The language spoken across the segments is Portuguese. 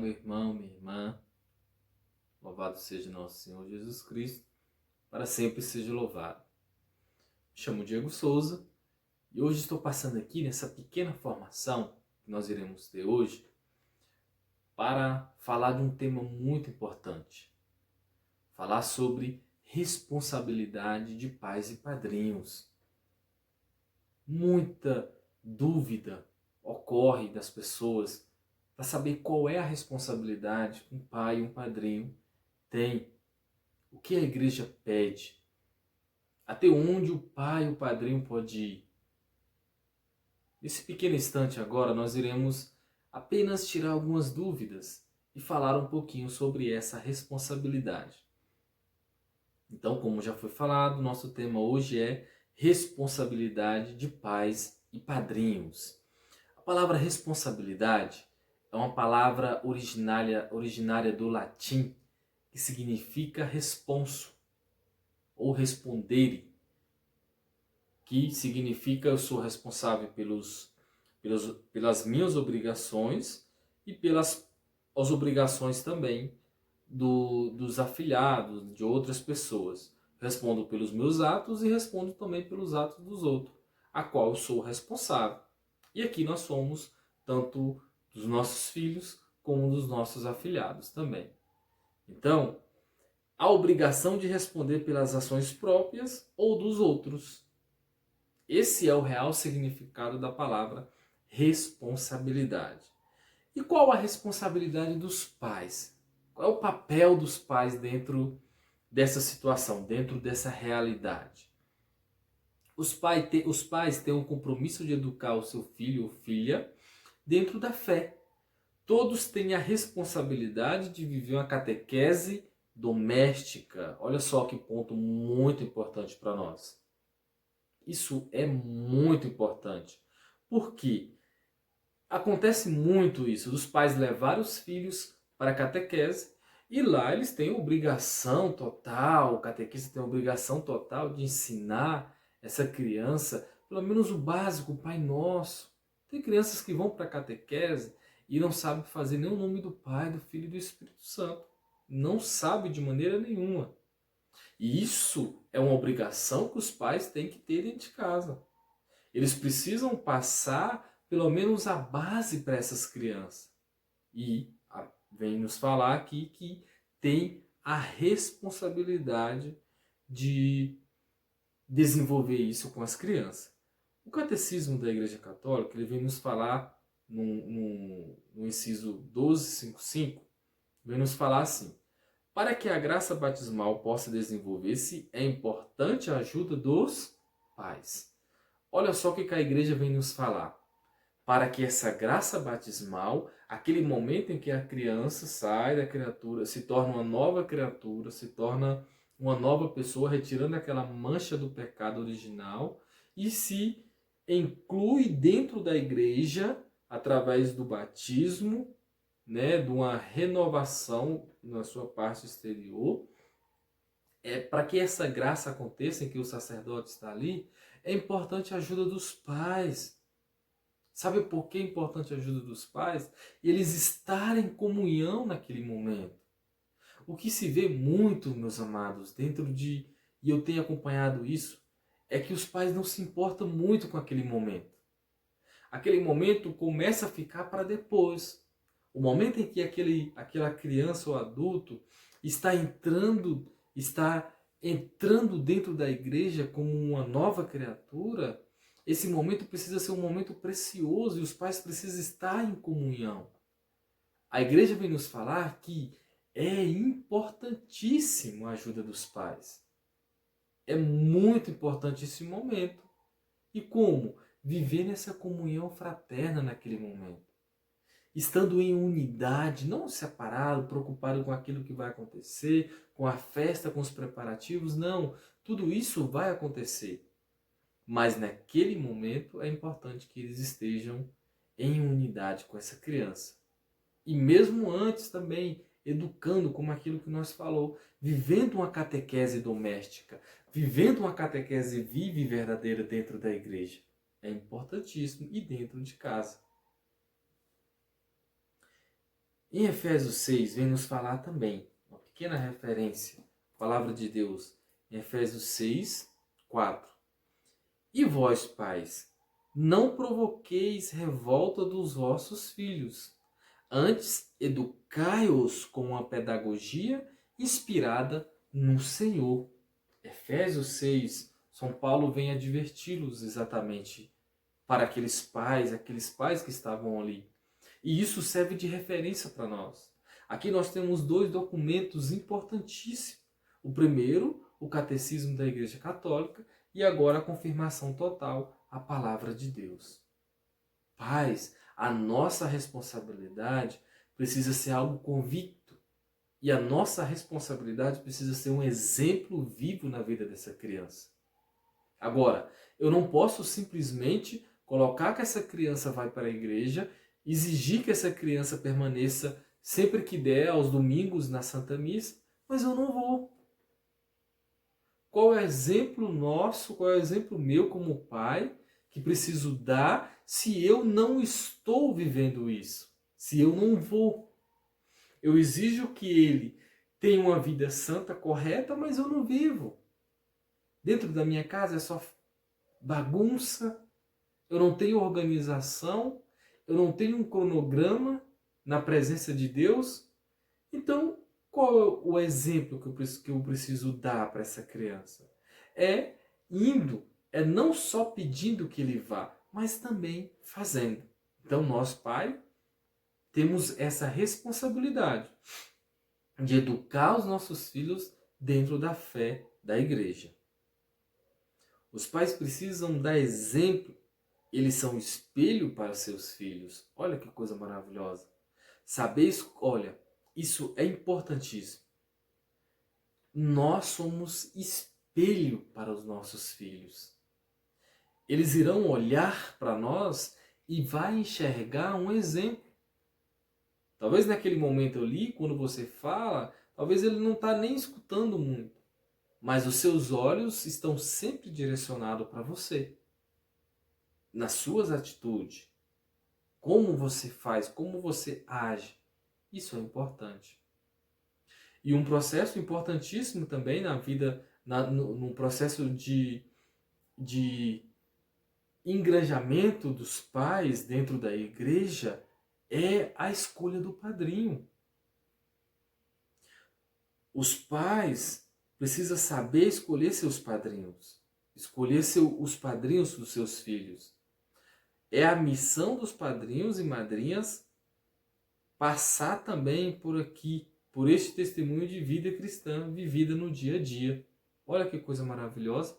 meu irmão, minha irmã. Louvado seja nosso Senhor Jesus Cristo, para sempre seja louvado. Me chamo Diego Souza e hoje estou passando aqui nessa pequena formação que nós iremos ter hoje para falar de um tema muito importante. Falar sobre responsabilidade de pais e padrinhos. Muita dúvida ocorre das pessoas para saber qual é a responsabilidade que um pai e um padrinho têm. O que a igreja pede? Até onde o pai e o padrinho pode ir? Nesse pequeno instante agora nós iremos apenas tirar algumas dúvidas e falar um pouquinho sobre essa responsabilidade. Então, como já foi falado, nosso tema hoje é responsabilidade de pais e padrinhos. A palavra responsabilidade é uma palavra originária do latim que significa responso ou respondere, que significa eu sou responsável pelas minhas obrigações e pelas as obrigações também dos afilhados, de outras pessoas. Respondo pelos meus atos e respondo também pelos atos dos outros, a qual eu sou responsável. E aqui nós somos tanto dos nossos filhos como dos nossos afilhados também. Então, a obrigação de responder pelas ações próprias ou dos outros. Esse é o real significado da palavra responsabilidade. E qual a responsabilidade dos pais? Qual é o papel dos pais dentro dessa situação, dentro dessa realidade? Os pais têm um compromisso de educar o seu filho ou filha dentro da fé. Todos têm a responsabilidade de viver uma catequese doméstica. Olha só que ponto muito importante para nós. Isso é muito importante. Por quê? Acontece muito isso, dos pais levarem os filhos para a catequese e lá eles têm obrigação total, o catequista tem obrigação total de ensinar essa criança, pelo menos o básico, o Pai Nosso. Tem crianças que vão para a catequese e não sabem fazer nem o nome do Pai, do Filho e do Espírito Santo. Não sabe de maneira nenhuma. E isso é uma obrigação que os pais têm que ter dentro de casa. Eles precisam passar pelo menos a base para essas crianças. E vem nos falar aqui que tem a responsabilidade de desenvolver isso com as crianças. O Catecismo da Igreja Católica ele vem nos falar no inciso 1255, vem nos falar assim: para que a graça batismal possa desenvolver-se, é importante a ajuda dos pais. Olha só o que a igreja vem nos falar. Para que essa graça batismal, aquele momento em que a criança sai da criatura, se torna uma nova criatura, se torna uma nova pessoa, retirando aquela mancha do pecado original e se inclui dentro da igreja através do batismo, né, de uma renovação na sua parte exterior. Para que essa graça aconteça, em que o sacerdote está ali, é importante a ajuda dos pais. Sabe por que é importante a ajuda dos pais? Eles estarem em comunhão naquele momento. O que se vê muito, meus amados, e eu tenho acompanhado isso, é que os pais não se importam muito com aquele momento. Aquele momento começa a ficar para depois. O momento em que aquela criança ou adulto está entrando dentro da igreja como uma nova criatura, esse momento precisa ser um momento precioso e os pais precisam estar em comunhão. A igreja vem nos falar que é importantíssimo a ajuda dos pais. É muito importante esse momento. E como? Viver nessa comunhão fraterna naquele momento. Estando em unidade, não separado, preocupado com aquilo que vai acontecer, com a festa, com os preparativos, não. Tudo isso vai acontecer. Mas naquele momento é importante que eles estejam em unidade com essa criança. E mesmo antes também, educando como aquilo que nós falou, vivendo uma catequese doméstica, vivendo uma catequese viva e verdadeira dentro da igreja. É importantíssimo e dentro de casa. Em Efésios 6 vem nos falar também, uma pequena referência, palavra de Deus, em Efésios 6, 4. E vós, pais, não provoqueis revolta dos vossos filhos, antes educai-os com uma pedagogia inspirada no Senhor. Efésios 6, São Paulo vem adverti-los exatamente para aqueles pais que estavam ali. E isso serve de referência para nós. Aqui nós temos dois documentos importantíssimos. O primeiro, o Catecismo da Igreja Católica, e agora a confirmação total, a Palavra de Deus. Pais, a nossa responsabilidade precisa ser algo convicto. E a nossa responsabilidade precisa ser um exemplo vivo na vida dessa criança. Agora, eu não posso simplesmente colocar que essa criança vai para a igreja, exigir que essa criança permaneça sempre que der, aos domingos, na Santa Missa, mas eu não vou. Qual é o exemplo nosso, qual é o exemplo meu como pai que preciso dar se eu não estou vivendo isso? Se eu não vou? Eu exijo que ele tenha uma vida santa, correta, mas eu não vivo. Dentro da minha casa é só bagunça, eu não tenho organização, eu não tenho um cronograma na presença de Deus. Então, qual é o exemplo que eu preciso dar para essa criança? É indo, é não só pedindo que ele vá, mas também fazendo. Então, nós, pai, temos essa responsabilidade de educar os nossos filhos dentro da fé da igreja. Os pais precisam dar exemplo, eles são espelho para seus filhos. Olha que coisa maravilhosa. Saber, olha, isso é importantíssimo. Nós somos espelho para os nossos filhos. Eles irão olhar para nós e vai enxergar um exemplo. Talvez naquele momento ali, quando você fala, talvez ele não está nem escutando muito. Mas os seus olhos estão sempre direcionados para você. Nas suas atitudes. Como você faz, como você age. Isso é importante. E um processo importantíssimo também na vida, no processo de engranjamento dos pais dentro da igreja, é a escolha do padrinho. Os pais precisam saber escolher seus padrinhos. Escolher os padrinhos dos seus filhos. É a missão dos padrinhos e madrinhas passar também por aqui, por este testemunho de vida cristã vivida no dia a dia. Olha que coisa maravilhosa.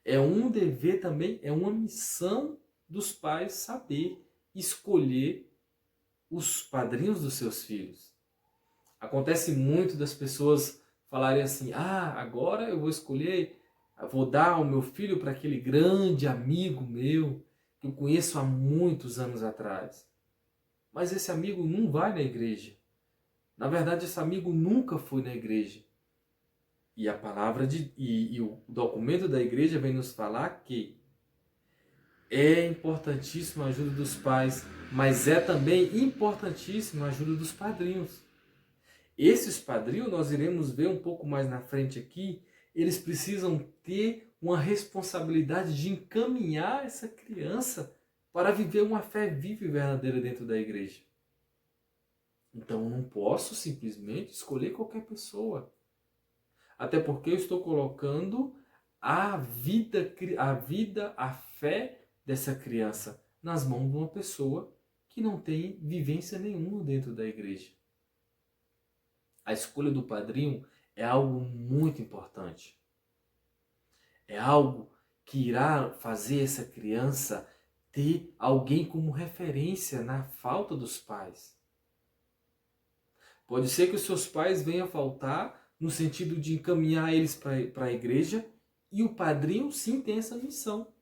É um dever também, é uma missão dos pais saber escolher os padrinhos dos seus filhos. Acontece muito das pessoas falarem assim, agora eu vou escolher, vou dar o meu filho para aquele grande amigo meu, que eu conheço há muitos anos atrás. Mas esse amigo não vai na igreja. Na verdade, esse amigo nunca foi na igreja. E a palavra e o documento da igreja vem nos falar que é importantíssima a ajuda dos pais, mas é também importantíssima a ajuda dos padrinhos. Esses padrinhos, nós iremos ver um pouco mais na frente aqui, eles precisam ter uma responsabilidade de encaminhar essa criança para viver uma fé viva e verdadeira dentro da igreja. Então eu não posso simplesmente escolher qualquer pessoa. Até porque eu estou colocando a vida, a fé dessa criança nas mãos de uma pessoa que não tem vivência nenhuma dentro da igreja. A escolha do padrinho é algo muito importante. É algo que irá fazer essa criança ter alguém como referência na falta dos pais. Pode ser que os seus pais venham a faltar no sentido de encaminhar eles para a igreja, e o padrinho sim tem essa missão.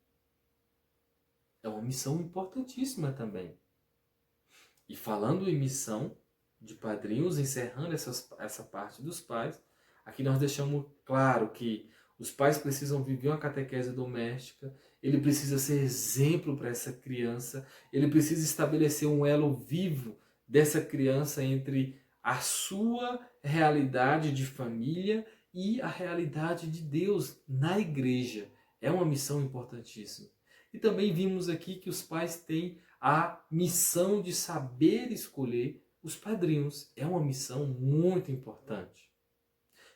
É uma missão importantíssima também. E falando em missão de padrinhos, encerrando essa parte dos pais, aqui nós deixamos claro que os pais precisam viver uma catequese doméstica, ele precisa ser exemplo para essa criança, ele precisa estabelecer um elo vivo dessa criança entre a sua realidade de família e a realidade de Deus na igreja. É uma missão importantíssima. E também vimos aqui que os pais têm a missão de saber escolher os padrinhos. É uma missão muito importante.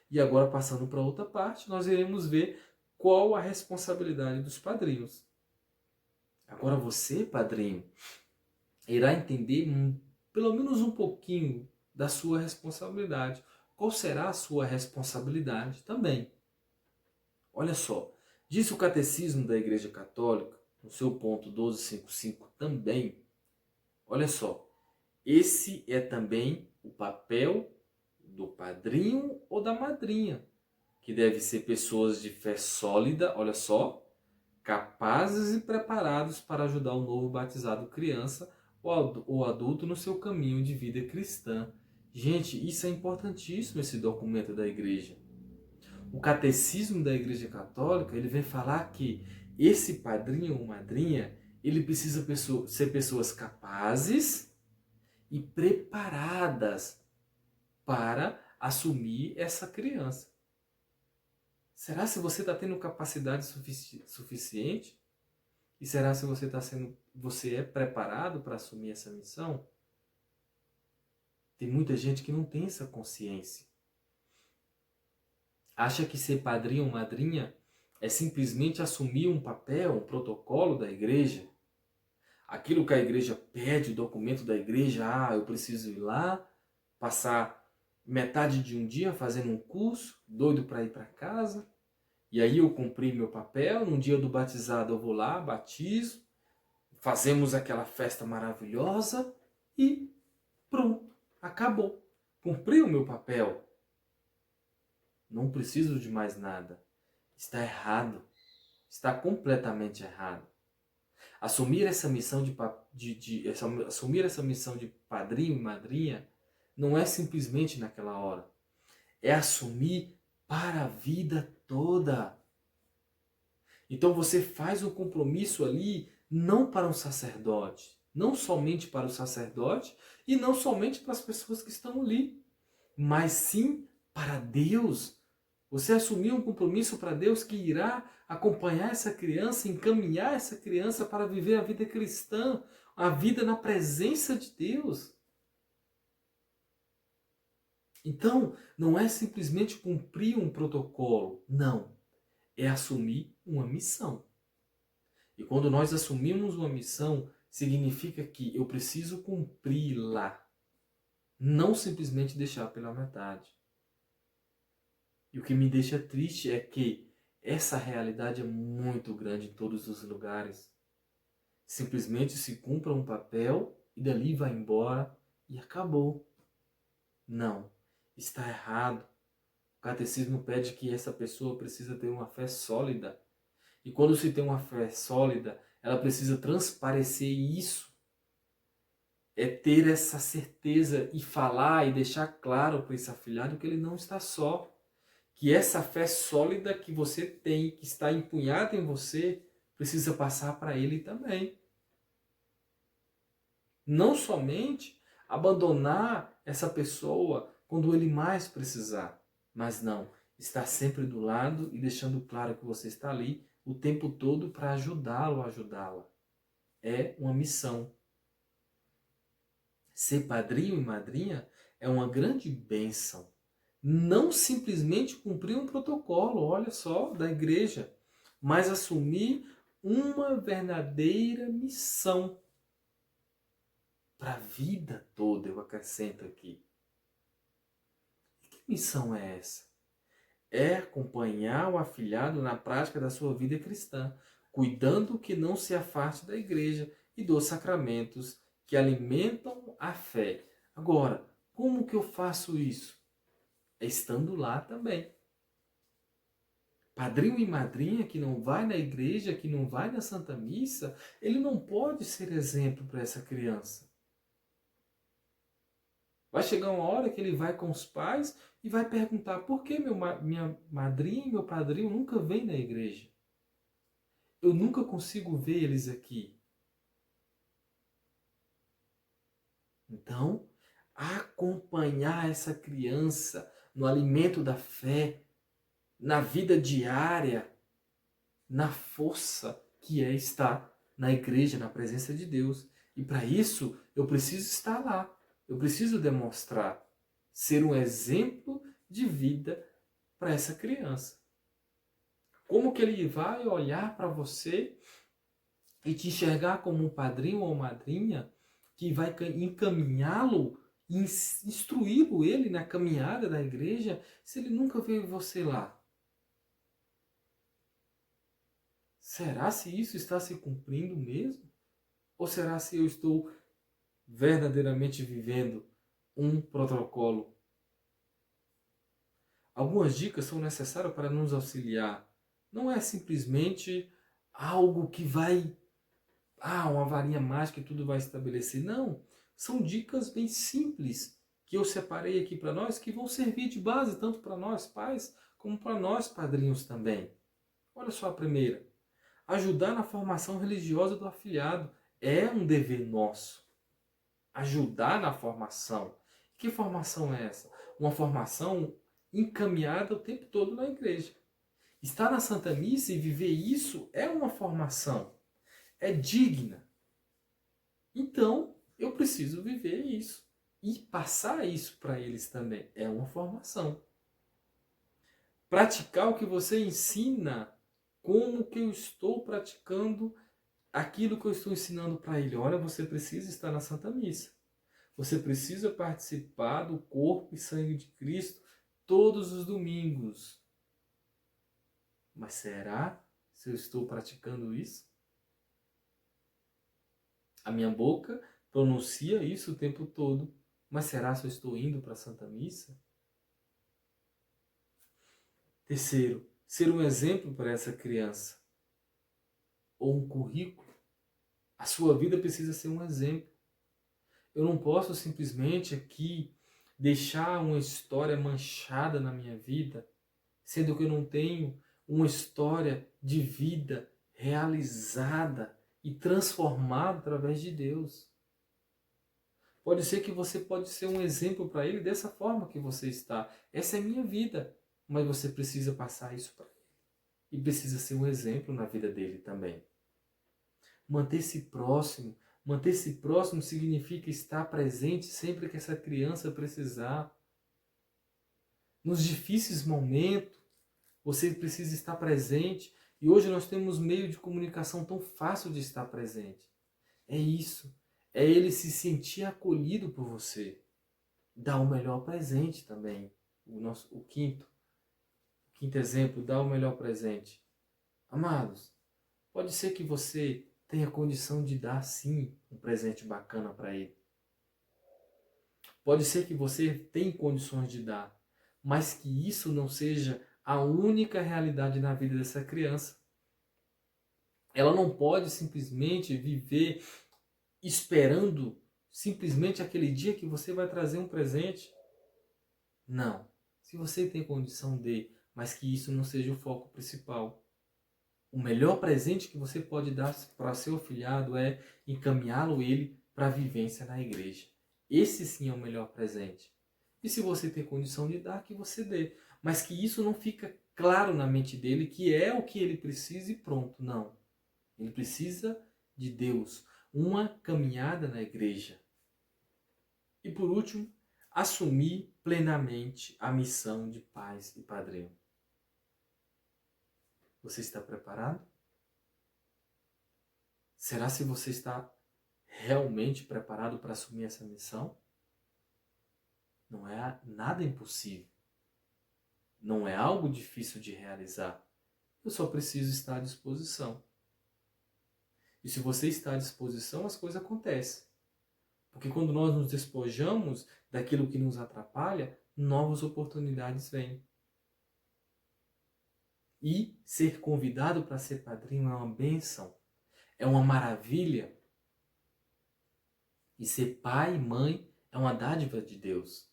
E agora, passando para outra parte, nós iremos ver qual a responsabilidade dos padrinhos. Agora você, padrinho, irá entender pelo menos um pouquinho da sua responsabilidade. Qual será a sua responsabilidade também? Olha só, diz o Catecismo da Igreja Católica, no seu ponto 1255 também, olha só, esse é também o papel do padrinho ou da madrinha, que deve ser pessoas de fé sólida, olha só, capazes e preparados para ajudar o novo batizado criança ou adulto no seu caminho de vida cristã. Gente, isso é importantíssimo, esse documento da igreja. O catecismo da Igreja Católica, ele vem falar que esse padrinho ou madrinha, ele precisa ser pessoas capazes e preparadas para assumir essa criança. Será se você está tendo capacidade suficiente? E será se você é preparado para assumir essa missão? Tem muita gente que não tem essa consciência. Acha que ser padrinho ou madrinha é simplesmente assumir um papel, um protocolo da igreja. Aquilo que a igreja pede, o documento da igreja, eu preciso ir lá, passar metade de um dia fazendo um curso, doido para ir para casa. E aí eu cumpri meu papel, no dia do batizado eu vou lá, batizo, fazemos aquela festa maravilhosa e pronto, acabou. Cumpri o meu papel. Não preciso de mais nada. Está errado. Está completamente errado. Assumir essa missão assumir essa missão de padrinho e madrinha não é simplesmente naquela hora. É assumir para a vida toda. Então você faz um compromisso ali não para um sacerdote, não somente para o sacerdote e não somente para as pessoas que estão ali, mas sim para Deus. Você assumiu um compromisso para Deus que irá acompanhar essa criança, encaminhar essa criança para viver a vida cristã, a vida na presença de Deus. Então, não é simplesmente cumprir um protocolo, não. É assumir uma missão. E quando nós assumimos uma missão, significa que eu preciso cumpri-la, não simplesmente deixar pela metade. E o que me deixa triste é que essa realidade é muito grande em todos os lugares. Simplesmente se cumpra um papel e dali vai embora e acabou. Não, está errado. O catecismo pede que essa pessoa precisa ter uma fé sólida. E quando se tem uma fé sólida, ela precisa transparecer isso. É ter essa certeza e falar e deixar claro para esse afilhado que ele não está só. Que essa fé sólida que você tem, que está empunhada em você, precisa passar para ele também. Não somente abandonar essa pessoa quando ele mais precisar, mas não, estar sempre do lado e deixando claro que você está ali o tempo todo para ajudá-lo, ajudá-la. É uma missão. Ser padrinho e madrinha é uma grande bênção. Não simplesmente cumprir um protocolo, olha só, da igreja, mas assumir uma verdadeira missão para a vida toda, eu acrescento aqui. E que missão é essa? É acompanhar o afilhado na prática da sua vida cristã, cuidando que não se afaste da igreja e dos sacramentos que alimentam a fé. Agora, como que eu faço isso? É estando lá também. Padrinho e madrinha que não vai na igreja, que não vai na Santa Missa, ele não pode ser exemplo para essa criança. Vai chegar uma hora que ele vai com os pais e vai perguntar por que minha madrinha e meu padrinho nunca vêm na igreja. Eu nunca consigo ver eles aqui. Então, acompanhar essa criança no alimento da fé, na vida diária, na força que é estar na igreja, na presença de Deus. E para isso, eu preciso estar lá. Eu preciso demonstrar, ser um exemplo de vida para essa criança. Como que ele vai olhar para você e te enxergar como um padrinho ou madrinha que vai encaminhá-lo, instruí-lo ele na caminhada da igreja, se ele nunca veio você lá? Será se isso está se cumprindo mesmo? Ou será se eu estou verdadeiramente vivendo um protocolo? Algumas dicas são necessárias para nos auxiliar. Não é simplesmente algo que vai, uma varinha mágica e tudo vai estabelecer. Não, são dicas bem simples que eu separei aqui para nós, que vão servir de base tanto para nós pais, como para nós padrinhos também. Olha só a primeira. Ajudar na formação religiosa do afilhado é um dever nosso. Ajudar na formação. Que formação é essa? Uma formação encaminhada o tempo todo na igreja. Estar na Santa Missa e viver isso é uma formação. É digna. Então, eu preciso viver isso. E passar isso para eles também. É uma formação. Praticar o que você ensina, como que eu estou praticando aquilo que eu estou ensinando para ele. Olha, você precisa estar na Santa Missa. Você precisa participar do corpo e sangue de Cristo todos os domingos. Mas será se eu estou praticando isso? A minha boca pronuncia isso o tempo todo. Mas será se eu estou indo para a Santa Missa? Terceiro, ser um exemplo para essa criança. Ou um currículo. A sua vida precisa ser um exemplo. Eu não posso simplesmente aqui deixar uma história manchada na minha vida, sendo que eu não tenho uma história de vida realizada e transformada através de Deus. Pode ser que você pode ser um exemplo para ele dessa forma que você está. Essa é a minha vida, mas você precisa passar isso para ele. E precisa ser um exemplo na vida dele também. Manter-se próximo. Manter-se próximo significa estar presente sempre que essa criança precisar. Nos difíceis momentos, você precisa estar presente. E hoje nós temos meio de comunicação tão fácil de estar presente. É isso. É ele se sentir acolhido por você. Dar o melhor presente também. O quinto exemplo, dar o melhor presente. Amados, pode ser que você tenha condição de dar sim um presente bacana para ele. Pode ser que você tenha condições de dar, mas que isso não seja a única realidade na vida dessa criança. Ela não pode simplesmente viver esperando simplesmente aquele dia que você vai trazer um presente. Não. Se você tem condição de, mas que isso não seja o foco principal. O melhor presente que você pode dar para seu afilhado é encaminhá-lo ele para a vivência na igreja. Esse sim é o melhor presente. E se você tem condição de dar, que você dê. Mas que isso não fica claro na mente dele que é o que ele precisa e pronto. Não. Ele precisa de Deus. Uma caminhada na igreja. E por último, assumir plenamente a missão de pais e padrinho. Você está preparado? Será se você está realmente preparado para assumir essa missão? Não é nada impossível. Não é algo difícil de realizar. Eu só preciso estar à disposição. E se você está à disposição, as coisas acontecem. Porque quando nós nos despojamos daquilo que nos atrapalha, novas oportunidades vêm. E ser convidado para ser padrinho é uma bênção. É uma maravilha. E ser pai e mãe é uma dádiva de Deus.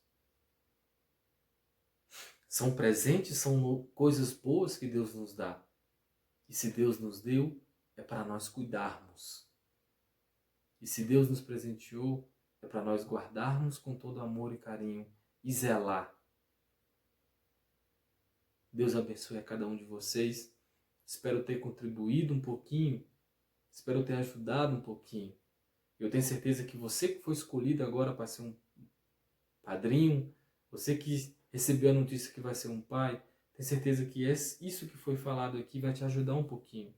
São presentes, são coisas boas que Deus nos dá. E se Deus nos deu, é para nós cuidarmos. E se Deus nos presenteou, é para nós guardarmos com todo amor e carinho e zelar. Deus abençoe a cada um de vocês. Espero ter contribuído um pouquinho, espero ter ajudado um pouquinho. Eu tenho certeza que você que foi escolhido agora para ser um padrinho, você que recebeu a notícia que vai ser um pai, tenho certeza que isso que foi falado aqui vai te ajudar um pouquinho.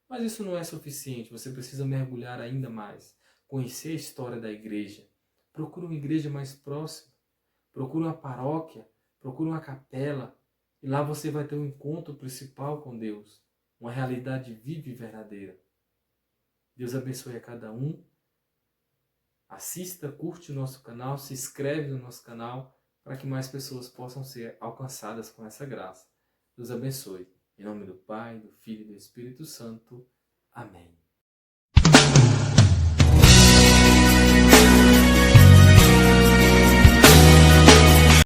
Mas isso não é suficiente, você precisa mergulhar ainda mais, conhecer a história da igreja. Procure uma igreja mais próxima, procure uma paróquia, procure uma capela, e lá você vai ter um encontro principal com Deus, uma realidade viva e verdadeira. Deus abençoe a cada um. Assista, curte o nosso canal, se inscreve no nosso canal para que mais pessoas possam ser alcançadas com essa graça. Deus abençoe. Em nome do Pai, do Filho e do Espírito Santo. Amém.